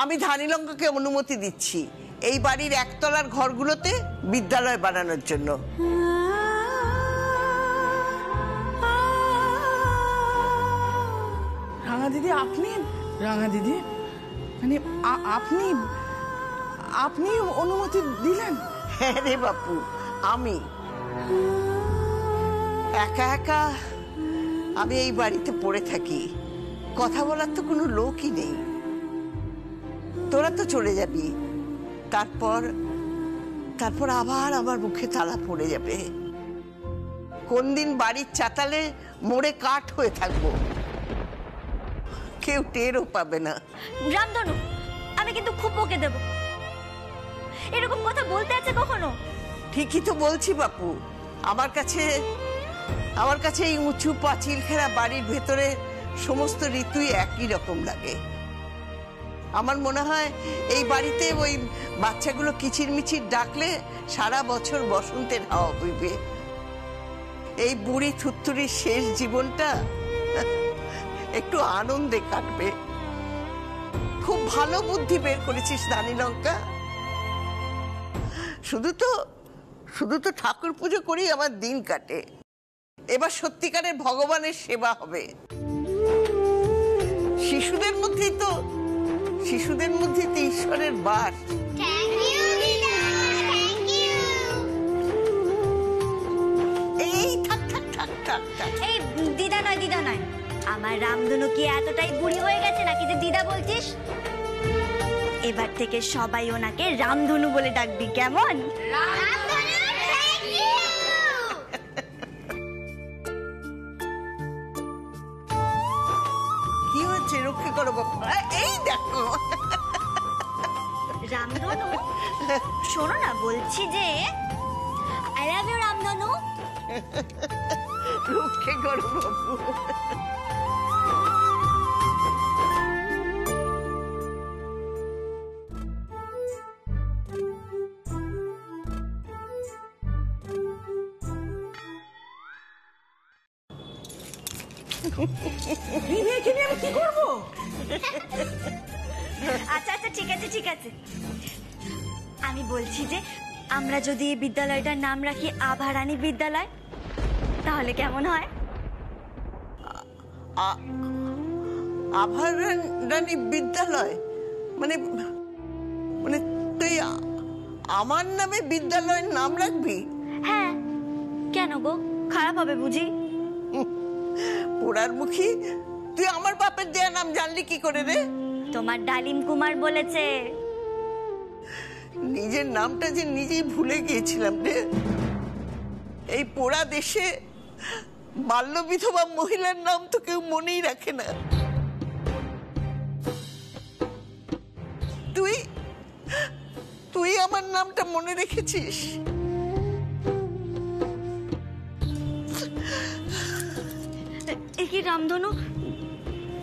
আমি ধানীলঙ্কাকে অনুমতি দিচ্ছি এই বাড়ির একতলার ঘরগুলোতে বিদ্যালয় বানানোর জন্য। রাঙা দিদি, আপনি? রাঙা দিদি মানে আপনি আপনি অনুমতি দিলেন? হ্যাঁ রে বাপু, আমি একা একা আমি এই বাড়িতে পড়ে থাকি, কথা বলার তো কোনো লোকই নেই। তোরা তো চলে যাবি, তারপর তারপর আবার আমার মুখে তালা পড়ে যাবে। কোন দিন বাড়ির চাতালে মোড়ে কাঠ হয়ে থাকবো, কেউ টেরও পাবে না। রামধনু, আমি কিন্তু খুব বকে দেব। এরকম কথা বলতে আছে কখনো? ঠিকই তো বলছি বাপু, আমার কাছে এই উঁচু পাঁচিল ঘেরা বাড়ির ভেতরে সমস্ত ঋতুই একই রকম লাগে। আমার মনে হয় এই বাড়িতে ওই বাচ্চাগুলো কিচিরমিচির ডাকলে সারা বছর বসন্তের হাওয়া বইবে। এই বুড়ি থুত্তুরির শেষ জীবনটা একটু আনন্দে কাটবে। খুব ভালো বুদ্ধি বের করেছিস ধানীলঙ্কা। শুধু তো ঠাকুর পুজো করেই আমার দিন কাটে। এবার সত্যিকারের ভগবানের সেবা হবে। শিশুদের মধ্যেই তো ঈশ্বরের বাস। এই থাক থাক থাক থাক থাক। এই দিদা নয়, আমার রামধনু কি এতটাই বুড়ি হয়ে গেছে নাকি যে দিদা বলছিস? এবার থেকে সবাই ওনাকে রামধনু বলে ডাকবি, কেমন? কি হচ্ছে? রক্ষে করো বাবা। এই দেখো রামধনু, শোনো না, বলছি যে আই লাভ ইউ রামধনু। রক্ষে করো বাবু। আমি কি করবো? আচ্ছা ঠিক আছে। আমি বলছি যে আমরা যদি এই বিদ্যালয়টার নাম রাখি আভা রানী বিদ্যালয়, তাহলে কেমন হয়? আভা রানী বিদ্যালয় মানে তুই আমার নামে বিদ্যালয়ের নাম রাখবি? হ্যাঁ, কেন গো, খারাপ হবে বুঝি? পোড়ার মুখী, তুই আমার বাপের দেয়া নাম জানলি কি করে রে? তোমার ডালিম কুমার বলেছে। নিজের নামটা যে নিজেই ভুলে গিয়েছিলাম রে। এই পোড়া দেশে বাল্য বিধবা মহিলার নাম তো কেউ মনেই রাখে না। তুই আমার নামটা মনে রেখেছিস। এ কি রামধনু,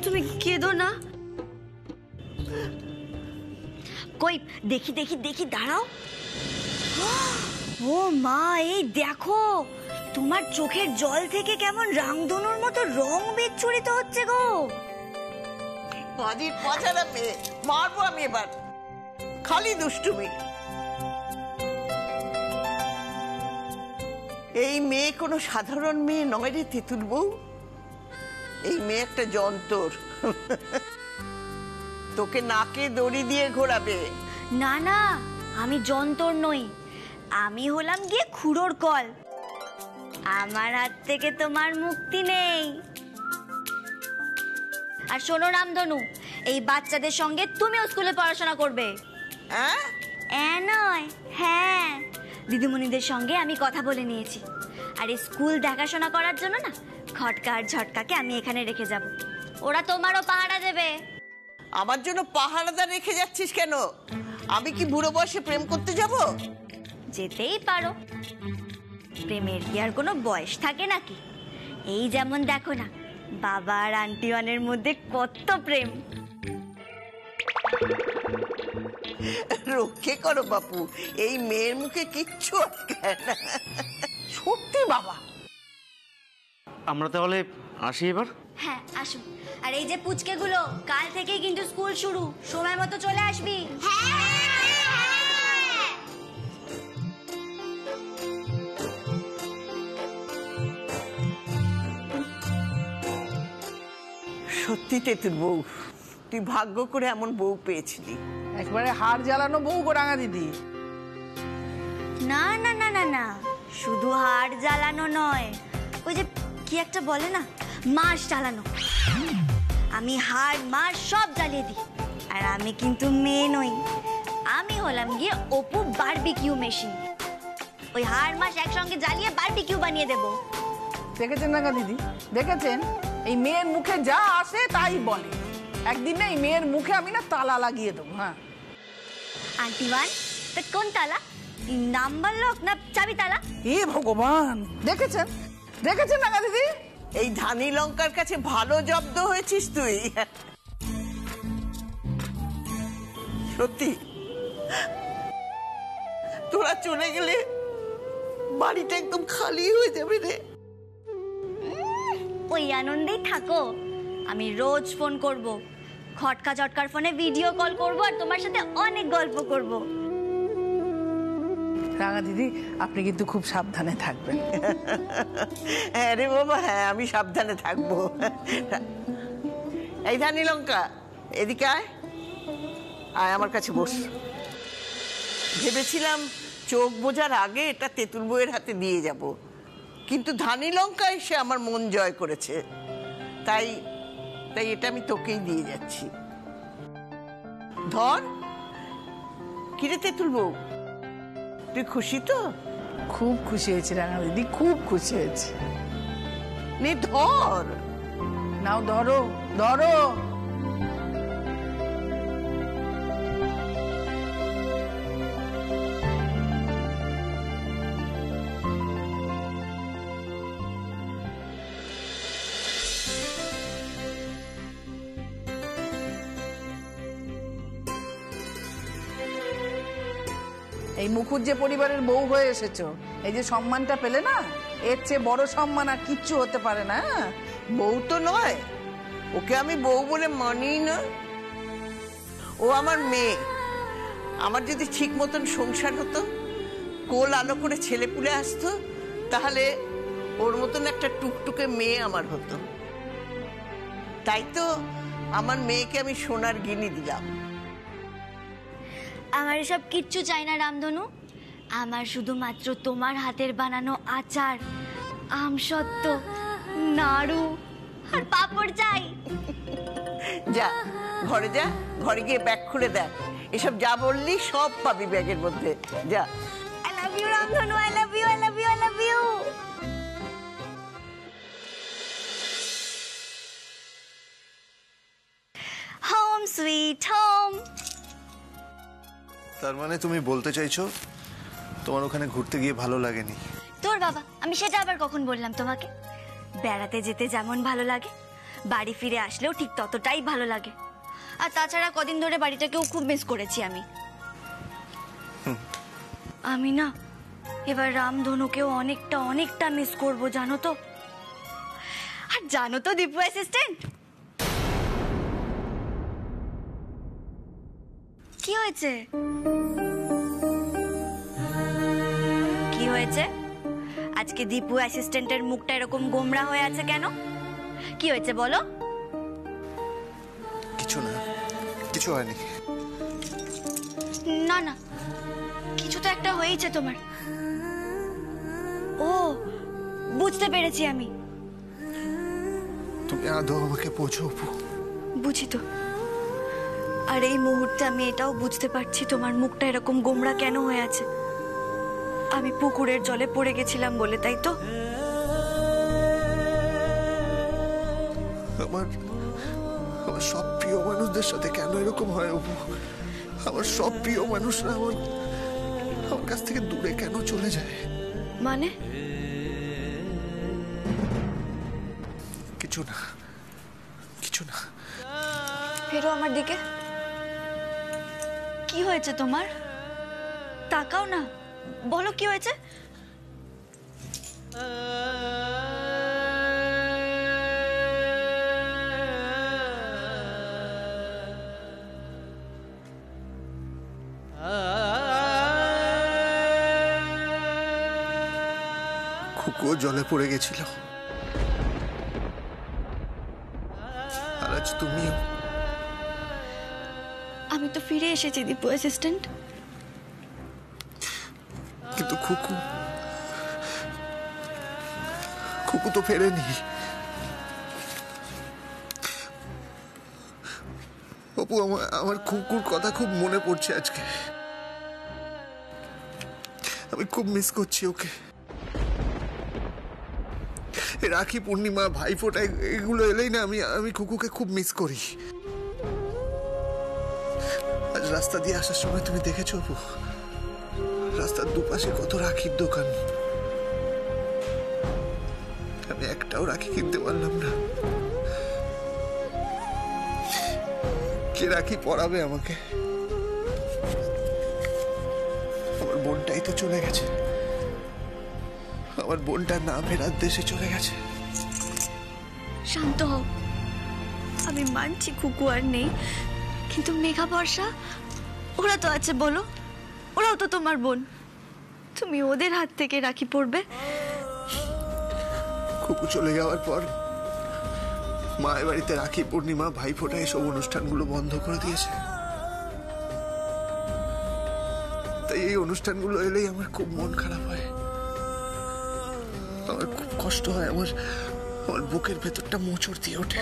তুমি কেঁদো না। কই দেখি দাঁড়াও। ও মা, এই দেখো, তোমার চোখের জল থেকে কেমন রামধনুর মতো রং বিচ্ছুরিত হচ্ছে গো। বাজির পচারা মেয়ে, মারবো আমি এবার। খালি দুষ্টুমি। এই মেয়ে কোনো সাধারণ মেয়ে নয় রে তেঁতুল বউ। এই মেয়ে একটা যন্তর। তোকে নাকে দড়ি দিয়ে ঘোরাবে। না, আমি যন্তর নই, আমি হলাম গিয়ে খুড়োর কল। আমার হাত থেকে তোমার মুক্তি নেই। আর শোনো রামধনু, এই বাচ্চাদের সঙ্গে তুমিও স্কুলে পড়াশোনা করবে। নয়, হ্যাঁ, দিদিমণিদের সঙ্গে আমি কথা বলে নিয়েছি। আর এই স্কুল দেখাশোনা করার জন্য না, খটকা আর ঝটকাকে আমি এখানে রেখে যাব। ওরা তোমারও পাহারা দেবে। আমার জন্য পাহারাদার রেখে যাচ্ছিস কেন? আমি কি বুড়ো বয়সে প্রেম করতে যাব? যেতেই পারো, প্রেমের কি আর কোনো বয়স থাকে নাকি? এই যেমন দেখো না, বাবা আর আন্টি ওয়ানের মধ্যে কত প্রেম। রক্ষে করো বাপু, এই মেয়ের মুখে কিচ্ছু আটকায় না। সত্যি বাবা। আমরা তাহলে আসি এবার। হ্যাঁ আসুন। আর এই যে পুচকেগুলো, কাল থেকেই কিন্তু স্কুল শুরু, সময় মতো চলে আসবি। সত্যি তেতুল বউ, তুই ভাগ্য করে এমন বউ পেয়েছিলি। একবারে হাড় জ্বালানো বউ গো রাঙা দিদি। না না না না না, শুধু হাড় জ্বালানো নয়, ওই যে কি একটা বলে না, মাস জ্বালানো। আমি হাড় মাস সব জ্বালিয়ে দিই। আর আমি কিন্তু মেয়ে নই, আমি হলাম গিয়ে অপু বারবিকিউ মেশিন। ওই হাড় মাস একসঙ্গে জ্বালিয়ে বারবিকিউ বানিয়ে দেবো। দেখেছেন রাঙা দিদি, দেখেছেন এই মেয়ের মুখে যা আসে তাই বলে। একদিন না এই মেয়ের মুখে আমি না তালা লাগিয়ে দেবো। হ্যাঁ আন্টি ওয়ান, তা কোন তালা? নাম্বার লক না চাবি তালা? হে ভগবান, দেখেছেন দেখেছেন রাঙা দিদি? এই ধানি লঙ্কার কাছে ভালো জব্দ হয়েছিস তুই। সত্যি তোরা চলে গেলে বাড়িটা একদম খালি হয়ে যাবে রে। ওই আনন্দেই থাকো। আমি রোজ ফোন করব, খটকা চটকার ফোনে ভিডিও কল করব, আর তোমার সাথে অনেক গল্প করব। রাঙা দিদি আপনি কিন্তু খুব সাবধানে থাকবেন। হ্যাঁ রে বাবা, হ্যাঁ আমি সাবধানে থাকবো। এই ধানি লঙ্কা, এদিকে আয়, আয় আমার কাছে বস। ভেবেছিলাম চোখ বোঝার আগে এটা তেঁতুল বউয়ের হাতে দিয়ে যাব, কিন্তু ধানি লঙ্কা এসে আমার মন জয় করেছে, তাই তাই এটা আমি তোকেই দিয়ে যাচ্ছি। ধর। কিরে তেঁতুল বউ, তুই খুশি তো? খুব খুশি হয়েছি রাঙা দিদি, খুব খুশি হয়েছি। নে ধর। নাও ধরো ধরো। এই মুখুজ্জে পরিবারের বউ হয়ে এসেছো, এই যে সম্মানটা পেলে না, এর চেয়ে বড় সম্মান আর কিচ্ছু হতে পারে না। বউ তো নয়, ওকে আমি বউ বলে মানি না। ও আমার মেয়ে। আমার যদি ঠিক মতন সংসার হতো, কোল আলো করে ছেলে পুলে আসতো, তাহলে ওর মতন একটা টুকটুকে মেয়ে আমার হতো। তাই তো আমার মেয়েকে আমি সোনার গিনি দিলাম। আমার এসব কিচ্ছু চাই না রামধনু, আমার শুধুমাত্র তোমার হাতের বানানো আচার, আমসত্ত্ব, নাড়ু আর পাঁপড় চাই। যা ঘরে যা, ঘরে গিয়ে ব্যাগ খুলে দেখ, এসব যা বললি সব পাবি ব্যাগের মধ্যে। যা। আই লাভ ইউ রামধনু, I love you, I love you, I love you. Home sweet home. তার মানে তুমি বলতে চাইছো তোমার ওখানে ঘুরতে গিয়ে ভালো লাগেনি? তোর বাবা, আমি সেটা আবার কখন বললাম তোমাকে? বেড়াতে যেতে যেমন ভালো লাগে, বাড়ি ফিরে আসলেও ঠিক ততটাই ভালো লাগে। আর তাছাড়া কদিন ধরে বাড়িটাকেও খুব মিস করেছি আমি। আমি না এবার রামধনুকেও অনেকটা অনেকটা মিস করব, জানো তো? আর জানো তো দীপু অ্যাসিস্ট্যান্ট, কি হয়েছে? কি হয়েছে? আজকে দীপু অ্যাসিস্ট্যান্টের মুখটা এরকম গোমড়া হয়ে আছে কেন? কি হয়েছে বলো? কিছু না, কিছু হয়নি। না না, কিছু তো একটা হয়েছে তোমার। ও, বুঝতে পেরেছি আমি। তুমি আদৌ আমাকে বোঝো অপু? বুঝি তো। আর এই মুহূর্তে আমি এটাও বুঝতে পারছি তোমার মুখটা এরকম গোমড়া কেন হয়ে আছে। আমি পুকুরের জলে পড়ে গেছিলাম বলে, তাই তো? আমার আমার সব প্রিয় মানুষদের সাথে কেন এরকম হয় অপু? আমার সব প্রিয় মানুষরা আমার কাছ থেকে দূরে কেন চলে যায়? মানে? কিছু না, কিছু না। ফেরো আমার দিকে। কি হয়েছে তোমার? তাকাও না, বলো কি হয়েছে? খুকুও জলে পড়ে গেছিল, আর আজ তুমিও। আমি তো ফিরে এসেছি দীপু অ্যাসিস্ট্যান্ট। কিন্তু খুকু তো ফেরেনি। অপু, আমার খুকুর কথা খুব মনে পড়ছে আজকে। আমি খুব মিস করছি ওকে। রাখি পূর্ণিমা, ভাইফোঁটা এগুলো এলেই না আমি খুকুকে খুব মিস করি। আজ রাস্তা দিয়ে আসার সময় তুমি দেখেছো অপু, রাস্তার দুপাশে কত রাখির দোকান। আমি একটাও রাখি কিনতে পারলাম না। কে রাখি পরাবে আমাকে? আমার বোনটাই তো চলে গেছে, আমার বোনটা না ফেরার দেশে চলে গেছে। শান্ত হও, আমি মানছি খুকু আর নেই, কিন্তু মেঘা বর্ষা ওরা তো আছে, বলো, ওরাও তো তোমার বোন। তুমি ওদের হাত থেকে রাখি পড়বে? খুকু চলে যাওয়ার পর মায়ের বাড়িতে রাখি পূর্ণিমা, ভাইফোঁটা এসব অনুষ্ঠানগুলো বন্ধ করে দিয়েছে। তাই এই অনুষ্ঠানগুলো এলেই আমার খুব মন খারাপ হয়, আমার খুব কষ্ট হয়, আমার বুকের ভেতরটা মোচড় দিয়ে ওঠে।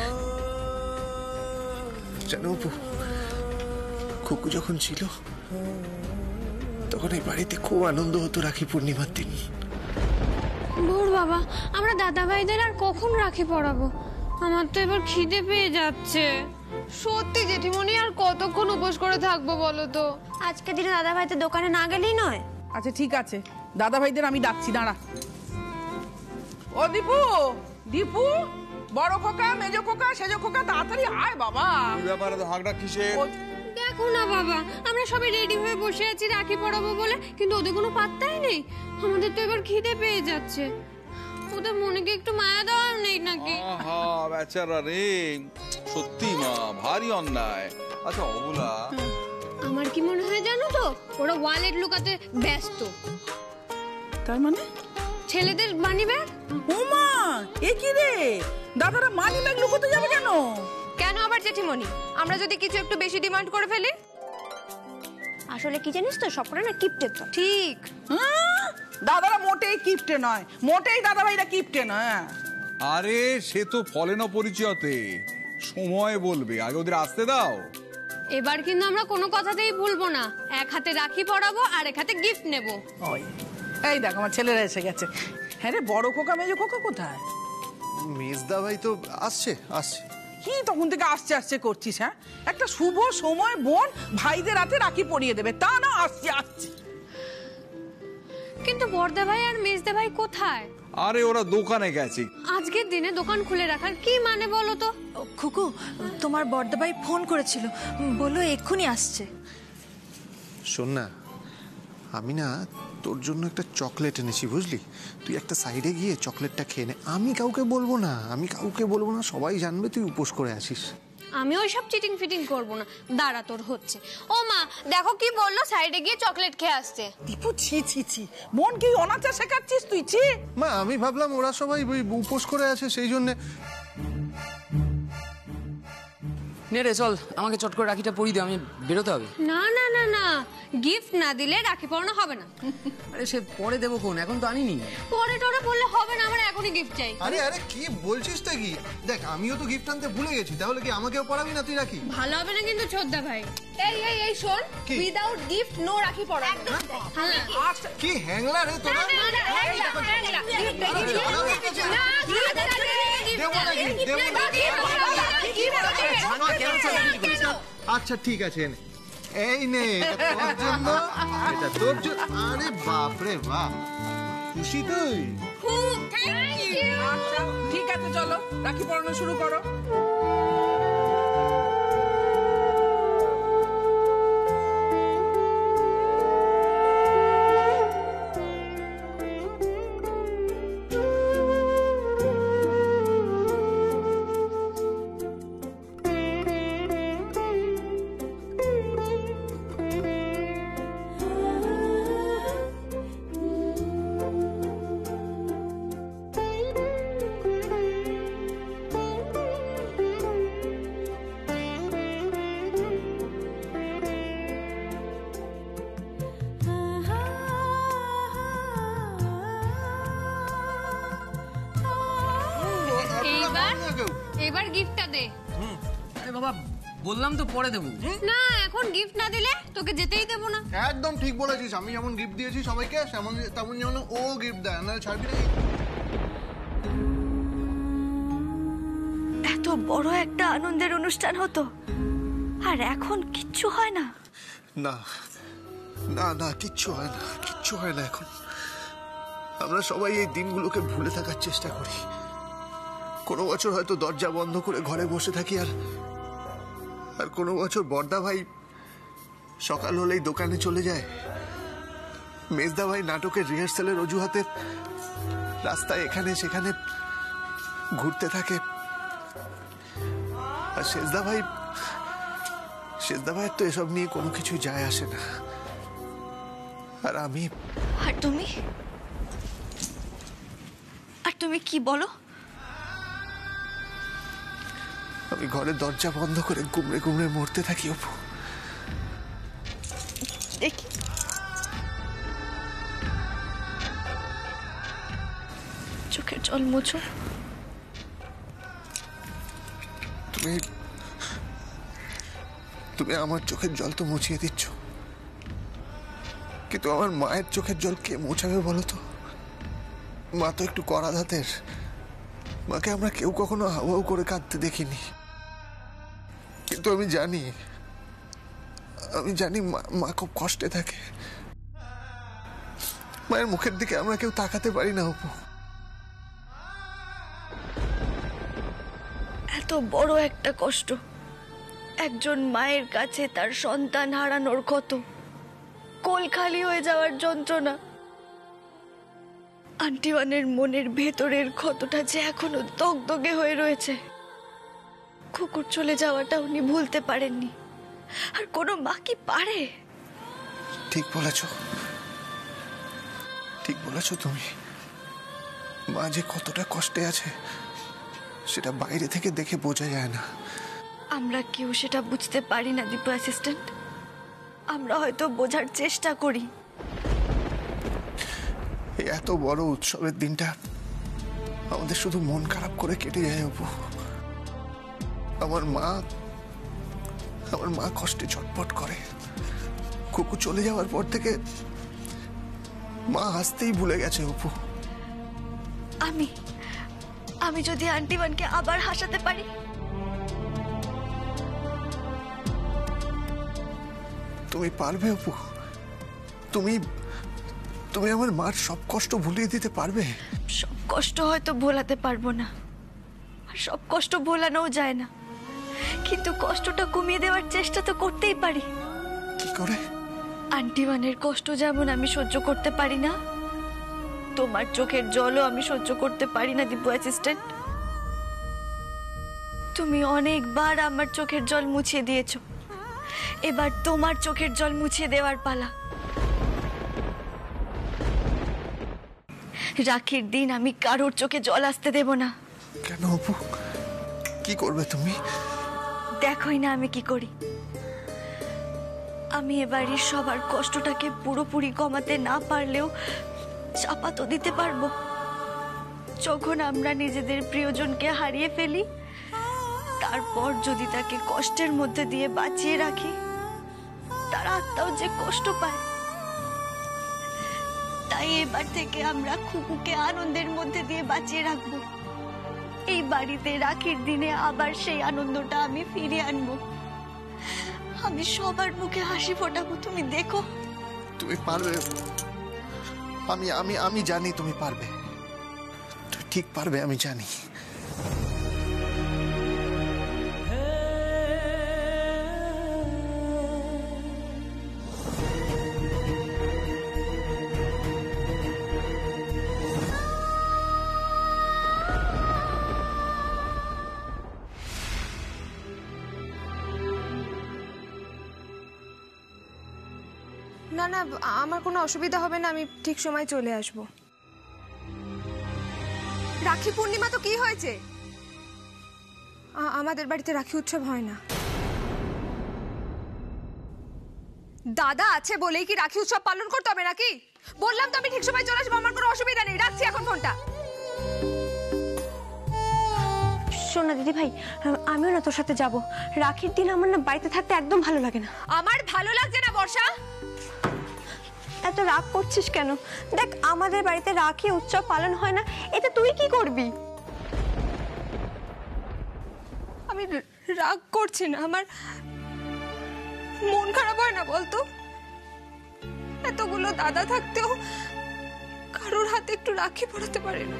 জানো অপু, খুকু যখন ছিল তখন এই বাড়িতে খুব আনন্দ হতো রাখি পূর্ণিমার দিন। ভোর বাবা, আমরা দাদা ভাইদের আর কখন রাখি পড়াবো? আমার তো এবার খিদে পেয়ে যাচ্ছে। সত্যি জেঠিমণি, আর কতক্ষণ উপোস করে থাকবো বলো তো? আজকে দিনে দাদা ভাইতে দোকানে না গেলেই নয়। আচ্ছা ঠিক আছে, দাদা ভাইদের আমি ডাকছি, দাঁড়া। ও দীপু, দীপু, বড় খোকা, মেজো খোকা, সেজো খোকা, তাড়াতাড়ি আয় বাবা। কি ব্যাপারে তো হাগড়া কিসের? দেখো না বাবা, আমরা সবাই রেডি হয়ে বসে আছি রাখি পড়াবো বলে, কিন্তু ওদের কোনো পাত্তাই নেই। আমাদের তো এবার খিদে পেয়ে যাচ্ছে। ওদের মনে কি একটু মায়া দেওয়ার নেই নাকি? আহা বেচারা রে, সত্যি মা ভারী অন্যায়। আচ্ছা অবলা, আমার কি মনে হয় জানো তো, ওরা ওয়ালেট লুকাতে ব্যস্ত। তার মানে ছেলেদের মানি ব্যাগ। ওমা, এ কি রে, দাদারা মানি ব্যাগ লুকোতে যাবে কেন? কেন আবার জেঠিমণি, আমরা যদি কিছু একটু বেশি ডিমান্ড করে ফেলি? আসলে কি জানিস তো, সবকটা না কিপটে তো। ঠিক। দাদারা মোটেই কিপটে নয়, মোটেই দাদা ভাইরা কিপটে নয়। আরে সে তো ফলে না পরিচয়তে, সময় বলবে, আগে ওদের আসতে দাও। এবার কিন্তু আমরা কোনো কথাতেই ভুলবো না, এক হাতে রাখি পরাবো আর এক হাতে গিফট নেব। ওই, এই দেখ আমার ছেলেরা এসে গেছে। হ্যাঁ রে, বড় খোকা মেজো খোকা কোথায়? মেজদা ভাই তো আসছে। কি তখন থেকে আসছে করছিস? হ্যাঁ, একটা শুভ সময় বোন ভাইদের হাতে রাখি পরিয়ে দেবে, তা না আসছে। কিন্তু বড়দা ভাই আর মেজদা ভাই কোথায়? আরে ওরা দোকানে গেছে। আজকের দিনে দোকান খুলে রাখার কি মানে বলো তো? খুকু, তোমার বড়দা ভাই ফোন করেছিল, বললো এক্ষুনি আসছে। শোন না, আমি না তোর জন্য একটা চকলেট এনেছি, বুঝলি? তুই একটা সাইডে গিয়ে চকলেটটা খেয়ে নে। আমি কাউকে বলবো না, সবাই জানবে তুই উপোস করে আসিস। আমি ওই সব চিটিং ফিটিং করবো না, দাঁড়া তোর হচ্ছে। ও মা, দেখো কি বললো, সাইডে গিয়ে চকলেট খেয়ে আসছে। দীপু, ছি, বোন কি অনাচার শেখাচ্ছিস তুই? ছি মা, আমি ভাবলাম ওরা সবাই উপোস করে আছে, সেই জন্য। নে রে চল, আমাকে চট করে রাখিটা পরিয়ে দে, আমি বেরোতে হবে। না না না না, গিফট না দিলে রাখি পরানো হবে না। আরে সে পরে দেবো কোন, এখন তো আনিনি। পরে টোরে বললে হবে না, আমার এখনই গিফট চাই। আরে কি বলছিস তা কি? দেখ, আমিও তো গিফট আনতে ভুলে গেছি, তাহলে কি আমাকেও পড়াবি না তুই রাখি? ভালো হবে না কিন্তু ছোটদা ভাই। এই শোন, উইদাউট গিফট নো রাখি পরানো। হ্যাঁ, কি হ্যাংলা রে তোরা! আচ্ছা ঠিক আছে, এই নে, তোর জন্য, এটা তোর জন্য। আরে বাপ রে বাপ, খুশি তুই? আচ্ছা ঠিক আছে, চলো রাখি পরানো শুরু করো। এবার গিফটটা দে। আরে বাবা বললাম তো পরে দেবো। না, এখন গিফট না দিলে তোকে যেতেই দেবো না। একদম ঠিক বলেছিস, আমি যেমন গিফট দিয়েছি সবাইকে তেমন যেমন ও গিফট দেয়, না ছাড়বি না। এত বড় একটা আনন্দের অনুষ্ঠান হতো, আর এখন কিচ্ছু হয় না। না না না, কিচ্ছু হয় না, কিচ্ছু হয় না এখন। আমরা সবাই এই দিনগুলোকে ভুলে থাকার চেষ্টা করি। কোনো বছর হয়তো দরজা বন্ধ করে ঘরে বসে থাকি, আর কোনো বছর বড়দা ভাই সকাল হলেই দোকানে চলে যায়, মেজদা ভাই নাটকের রিহার্সালের অজুহাতে রাস্তায় এখানে সেখানে ঘুরতে থাকে, আর শেষদা ভাইয়ের তো এসব নিয়ে কোনো কিছু যায় আসে না। আর আমি, আর তুমি কি বলো? আমি ঘরের দরজা বন্ধ করে গুমড়ে গুমড়ে মরতে থাকি অপু। দেখি চোখের জল মুছো। তুমি আমার চোখের জল তো মুছিয়ে দিচ্ছ, কিন্তু আমার মায়ের চোখের জল কে মোছাবে বলো তো? মা তো একটু কড়া ধাতের, মাকে আমরা কেউ কখনো হাওয়াও করে কাঁদতে দেখিনি। কিন্তু আমি জানি মা খুব কষ্টে থাকে। মায়ের মুখের দিকে আমরা কেউ তাকাতে পারি না অপু। এত বড় একটা কষ্ট, একজন মায়ের কাছে তার সন্তান হারানোর ক্ষত, কোল খালি হয়ে যাওয়ার যন্ত্রণা, আন্টিওয়ানের মনের ভেতরের ক্ষতটা যে এখনো দগদগে হয়ে রয়েছে। কুকুর চলে যাওয়াটা উনি ভুলতে পারেননি, আর কোনো মা কি পারে? ঠিক বলেছ তুমি। মা যে কতটা কষ্টে আছে সেটা বাইরে থেকে দেখে বোঝা যায় না। আমরা কেউ সেটা বুঝতে পারি না দীপু অ্যাসিস্ট্যান্ট। আমরা হয়তো বোঝার চেষ্টা করি। এই এত বড় উৎসবের দিনটা আমাদের শুধু মন খারাপ করে কেটে যায় অপু। আমার মা কষ্টে ছটফট করে। কুকু চলে যাওয়ার পর থেকে মা হাসতেই ভুলে গেছে অপু। আমি যদি আন্টিওয়ানকে আবার হাসাতে পারি, তুমি পারবে অপু? তুমি আমার মার সব কষ্ট ভুলিয়ে দিতে পারবে? সব কষ্ট হয়তো ভোলাতে পারবো না, আর সব কষ্ট ভোলানোও যায় না, কিন্তু কষ্টটা কমিয়ে দেওয়ার চেষ্টা তো করতেই পারি। কি করে? আন্টিওয়ানের কষ্ট যেমন আমি সহ্য করতে পারি না, তোমার চোখের জলও আমি সহ্য করতে পারি না দীপু অ্যাসিস্ট্যান্ট। তুমি অনেকবার আমার চোখের জল মুছিয়ে দিয়েছো, এবার তোমার চোখের জল মুছিয়ে দেওয়ার পালা। রাখির দিন আমি কারোর চোখে জল আসতে দেব না। কেন অপু, কি করবে তুমি? দেখোই না আমি কি করি। আমি এবারই সবার কষ্টটাকে পুরোপুরি কমাতে না পারলেও চাপা তো দিতে পারবো। যখন আমরা নিজেদের প্রিয়জনকে হারিয়ে ফেলি, তারপর যদি তাকে কষ্টের মধ্যে দিয়ে বাঁচিয়ে রাখি, তার আত্মাও যে কষ্ট পায়। তাই এবার থেকে আমরা খুকুকে আনন্দের মধ্যে দিয়ে বাঁচিয়ে রাখবো। এই বাড়িতে রাখির দিনে আবার সেই আনন্দটা আমি ফিরিয়ে আনবো। আমি সবার মুখে হাসি ফোটাবো, তুমি দেখো। তুমি পারবে। আমি জানি তুমি পারবে, তুমি ঠিক পারবে, আমি জানি। না না, আমার কোনো অসুবিধা হবে না, আমি ঠিক সময় চলে আসব। রাখি পূর্ণিমা তো কি হয়েছে? আমাদের বাড়িতে রাখি উৎসব হয় না। দাদা আছে বলেই কি রাখি উৎসব পালন করতে হবে নাকি? বললাম তো আমি ঠিক সময় চলে আসবো, আমার কোনো অসুবিধা নেই। রাখছি এখন ফোনটা। শোন না দিদি ভাই, আমিও না তোর সাথে যাব। রাখির দিন আমার না বাড়িতে থাকতে একদম ভালো লাগে না। আমার ভালো লাগছে না বর্ষা। এত রাগ করছিস কেন? দেখ আমাদের বাড়িতে রাখি উৎসব পালন হয় না, এতে তুই কি করবি? আমি রাগ করছি না, আমার মন খারাপ হয় না বলতো? এতগুলো দাদা থাকতেও কারোর হাতে একটু রাখি পরাতে পারি না।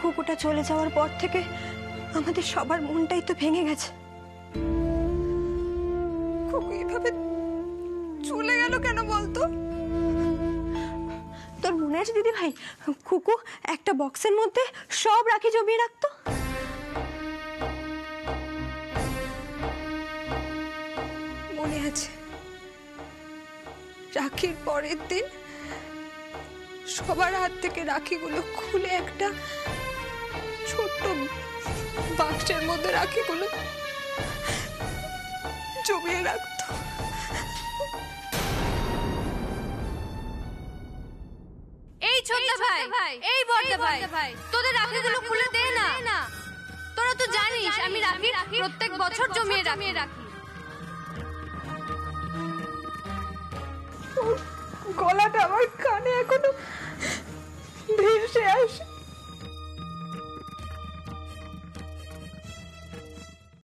কুকুরটা চলে যাওয়ার পর থেকে আমাদের সবার মনটাই তো ভেঙে গেছে। কুকু এইভাবে চলে গেল কেন বলতো? তোর মনে আছে দিদি ভাই, কুকু একটা বক্সের মধ্যে সব রাখি জমিয়ে রাখতো। মনে আছে, রাখির পরের দিন সবার হাত থেকে রাখিগুলো খুলে একটা ছোট্ট বাক্সের মধ্যে রাখিগুলো জমিয়ে রাখতো। এই ছোট ভাই, এই বড় ভাই, তোদের রাখিগুলো খুলে দে না। তোরা তো জানিস আমি রাখি প্রত্যেক বছর জমিয়ে রাখি। গলাটা আমার কানে এখনো ভেসে আসে।